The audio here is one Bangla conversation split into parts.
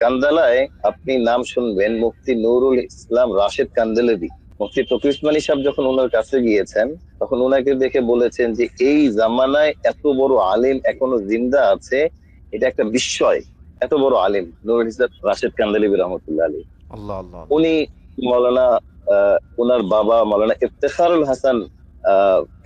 কান্দালায় আপনি নাম শুনবেন মুফতি নুরুল ইসলাম রাশেদ কান্দেলভি। মুফতি তকি উসমানী সাহেব যখন ওনার কাছে গিয়েছেন, তখন ওনাকে দেখে বলেছেন যে এই জামানায় এত বড় আলিম এখনো জিন্দা আছে, এটা একটা বিস্ময়। এত বড় আলিম নুরুল ইসলাম রাশেদ কান্দেলভি রহমতুল্লাহ আলী। আল্লাহ আল্লাহ আল্লাহ। উনি মৌলানা ওনার বাবা মৌলানা ইফতেখারুল হাসান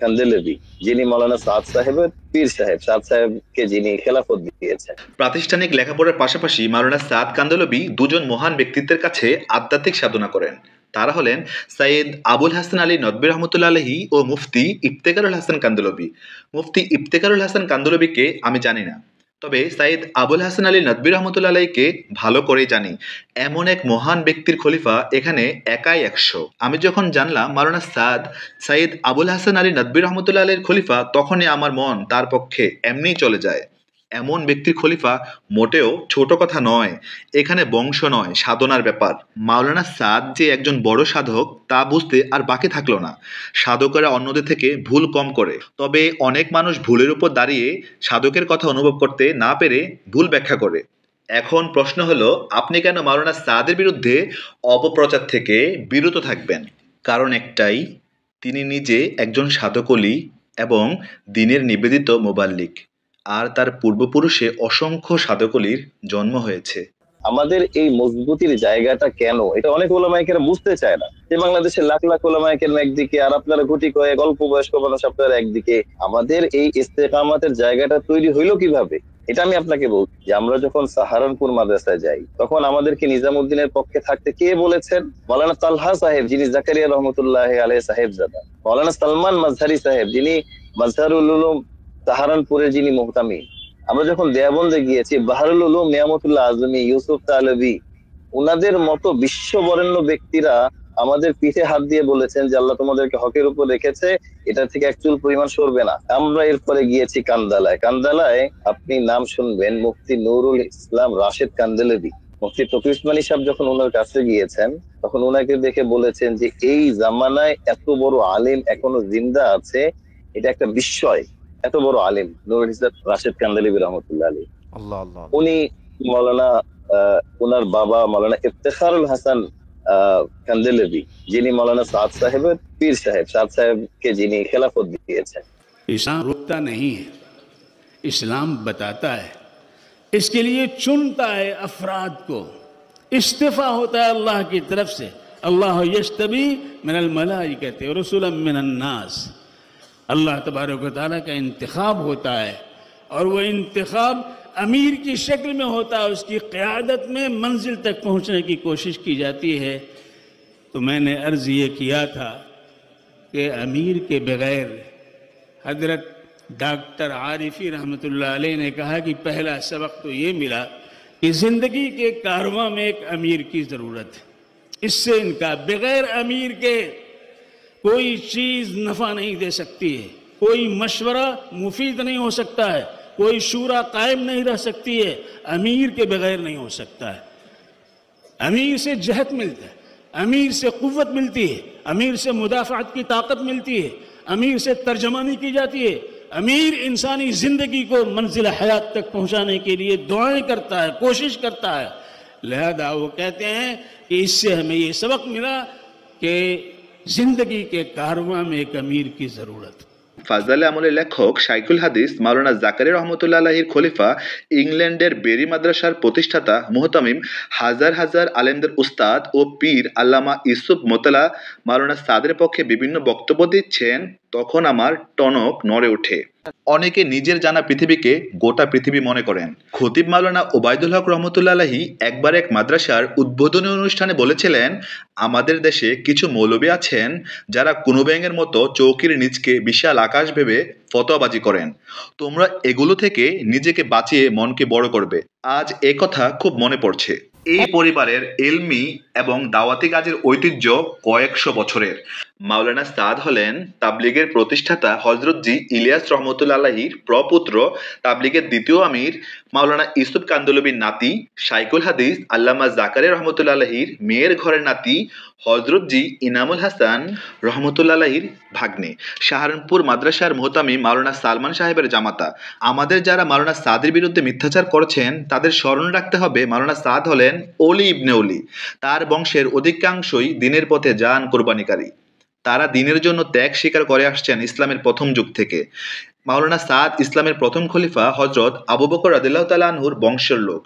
কান্দেলভি, যিনি মৌলানা সাদ সাহেবের পীর সাহেব, সাদ সাহেবকে যিনি খেলাফত দিয়েছেন। প্রাতিষ্ঠানিক লেখাপড়ার পাশাপাশি মাওলানা সাদ কান্দলবি দুজন মহান ব্যক্তিত্বের কাছে আধ্যাত্মিক সাধনা করেন। তারা হলেন সৈয়দ আবুল হাসান আলী নদভী রহমতুল্লাহ আলাইহি ও মুফতি ইফতেখারুল হাসান কান্দলবি। মুফতি ইফতেখারুল হাসান কান্দলবিকে আমি জানি না, তবে সৈয়দ আবুল হাসান আলী নদভী রহমতুল্লাহ আলাইহিকে ভালো করেই জানি। এমন এক মহান ব্যক্তির খলিফা এখানে একাই 100। আমি যখন জানলাম মাওলানা সৈয়দ আবুল হাসান আলী নদভী রহমতুল্লাহ আলাইহির খলিফা, তখনই আমার মন তার পক্ষে এমনিই চলে যায়। এমন ব্যক্তির খলিফা মোটেও ছোট কথা নয়। এখানে বংশ নয়, সাধনার ব্যাপার। মাওলানা সাদ যে একজন বড় সাধক তা বুঝতে আর বাকি থাকলো না। সাধকেরা অন্যদের থেকে ভুল কম করে, তবে অনেক মানুষ ভুলের উপর দাঁড়িয়ে সাধকের কথা অনুভব করতে না পেরে ভুল ব্যাখ্যা করে। এখন প্রশ্ন হলো, আপনি কেন মাওলানা সাদের বিরুদ্ধে অপপ্রচার থেকে বিরত থাকবেন? কারণ একটাই, তিনি নিজে একজন সাধকলি এবং দ্বীনের নিবেদিত মুবাল্লিগ, আর তার পূর্বপুরুষে অসংখ্য সাধকলির জন্ম হয়েছে। আমাদের এই মজবুতির জায়গাটা কেন, এটা অনেক ওলামায়ে বুঝতে চায় না। যে বাংলাদেশের লাখ লাখ ওলামায়ে কেরাম একদিকে, আর আপনারা গুটি কয়েক অল্প বয়স্ক মানুষ আপনারা একদিকে। আমাদের এই ইস্তেকামাতের জায়গাটা তৈরি হইলো কিভাবে? এটা আমি আপনাকে বলছি যে আমরা যখন সাহারানপুর মাদ্রাসায় যাই, তখন আমাদেরকে নিজামুদ্দিনের পক্ষে থাকতে কে বলেছেন? মৌলানা তালহা সাহেব, যিনি জাকারিয়া রহমতুল্লাহ আলাইহি সাহেবজাদা। মৌলানা সালমান মাজহারি সাহেব, যিনি মাজহারুল উলুম সাহারানপুরের যিনি মুহতামি। আমরা যখন দেওবন্দে গিয়েছি, বাহারুল উলুম নিয়ামতুল্লাহ আজমি, ইউসুফ তালেবি, উনাদের মতো বিশ্ববরেণ্য ব্যক্তিরা আমাদের পিঠে হাত দিয়ে বলেছেন যে আল্লাহ তোমাদেরকে হকের উপর রেখেছে, এটা থেকে এক চুল পরিমাণ সরবে না। আমরা এরপরে গিয়েছি কান্দালায়। কান্দালায় আপনি নাম শুনবেন মুফতি নুরুল ইসলাম রাশেদ কান্দেলভি। মুফতি তকি উসমানী সাহেব যখন ওনার কাছে গিয়েছেন, তখন ওনাকে দেখে বলেছেন যে এই জামানায় এত বড় আলিম এখনো জিন্দা আছে, এটা একটা বিস্ময়। এত বড় আলিম নুরুল ইসলাম রাশেদ কান্দেলভি রহমতুল্লাহ আলী। আল্লাহ আল্লাহ। উনি মৌলানা ওনার বাবা মৌলানা ইফতেখারুল হাসান কান্দেলভি, যিনি মৌলানা সাদ সাহেবের পীর সাহেব, সাদ সাহেবকে যিনি খেলাফত দিয়েছেন। इस्लाम रुकता नहीं है, इस्लाम बताता है। इसके लिए चुनता है अफराद को, इस्तिफा होता है अल्लाह की तरफ से। अल्लाह यस्तबी मिनल मलाइकति व रसूलन मिनन नास। अल्लाह तबारक व तआला का इंतखाब होता है, और वह इंतखाब अमीर की शक्ल में होता है। उसकी क़यादत में मंजिल तक पहुँचने की कोशिश की जाती है। तो मैंने अर्ज़ ये किया था कि अमीर के बग़ैर, हज़रत डॉक्टर आरिफी रहमतुल्लाह अलैह ने कहा कि पहला सबक तो ये मिला कि ज़िंदगी के कारवां में एक अमीर की ज़रूरत है। इससे इनका बग़ैर अमीर के कोई चीज़ नफ़ा नहीं दे सकती है, कोई मशवरा मुफीद नहीं हो सकता है, कोई शूरा कायम नहीं रह सकती है। अमीर के बग़ैर नहीं हो सकता है। अमीर से जहत मिलता है, अमीर से क़ुव्वत मिलती है, अमीर से मुदाफ़ात की ताकत मिलती है, अमीर से तर्जमानी की जाती है। अमीर इंसानी ज़िंदगी को मंजिल हयात तक पहुँचाने के लिए दुआएं करता है, कोशिश करता है। लिहाजा वो कहते हैं कि इससे हमें ये सबक मिला कि ज़िंदगी के कारवां में एक अमीर की ज़रूरत। ফাজলে আমলের লেখক শাইখুল হাদিস মাওলানা জাকারিয়া রহমতুল্লাহ আলাইহির খলিফা, ইংল্যান্ডের বেরি মাদ্রাসার প্রতিষ্ঠাতা মুহতামিম, হাজার হাজার আলেমদের উস্তাদ ও পীর আল্লামা ইউসুফ মোতালা মাওলানা সাদের পক্ষে বিভিন্ন বক্তব্য দিচ্ছেন, তখন আমার টনক নড়ে ওঠে। অনেকে নিজের জানা পৃথিবীকে গোটা পৃথিবী মনে করেন। খতিব মাওলানা ওবায়দুল হক রহমতুল্লাহ আলাইহি একবার এক মাদ্রাসার উদ্বোধনী অনুষ্ঠানে বলেছিলেন, আমাদের দেশে কিছু মৌলবী আছেন যারা কুনুব্যাঙের মতো চৌকির নিচকে বিশাল আকাশ ভেবে ফতোয়াবাজি করেন। তোমরা এগুলো থেকে নিজেকে বাঁচিয়ে মনকে বড় করবে। আজ এ কথা খুব মনে পড়ছে। এই পরিবারের ইলমি এবং দাওয়াতি কাজের ঐতিহ্য কয়েকশো বছরের। মাওলানা সাদ হলেন তাবলিগের প্রতিষ্ঠাতা হযরত জি ইলিয়াস রহমতুল্লাহ আলাইহির প্রপুত্র, তাবলিগের দ্বিতীয় আমির মাওলানা ইউসুফ কান্দলবির নাতি, শাইখুল হাদিস আল্লামা জাকারিয়া রহমতুল্লাহ আলাইহির মেয়ের ঘরের নাতি হযরত জি ইনামুল হাসান রহমতুল্লাহ আলাইহির ভাগ্নে, সাহারানপুর মাদ্রাসার মুহতামিম মাওলানা সালমান সাহেবের জামাতা। আমাদের যারা মাওলানা সাদের বিরুদ্ধে মিথ্যাচার করেছেন তাদের স্মরণ রাখতে হবে মাওলানা সাদ হলেন ওলি ইবনে ওলি। তার বংশের অধিকাংশই দ্বীনের পথে জান কোরবানিকারী। তারা দ্বীনের জন্য ত্যাগ স্বীকার করে আসছেন ইসলামের প্রথম যুগ থেকে। মাওলানা সাদ ইসলামের প্রথম খলিফা হযরত আবু বকর রাদিয়াল্লাহু তাআলা আনহুর বংশের লোক।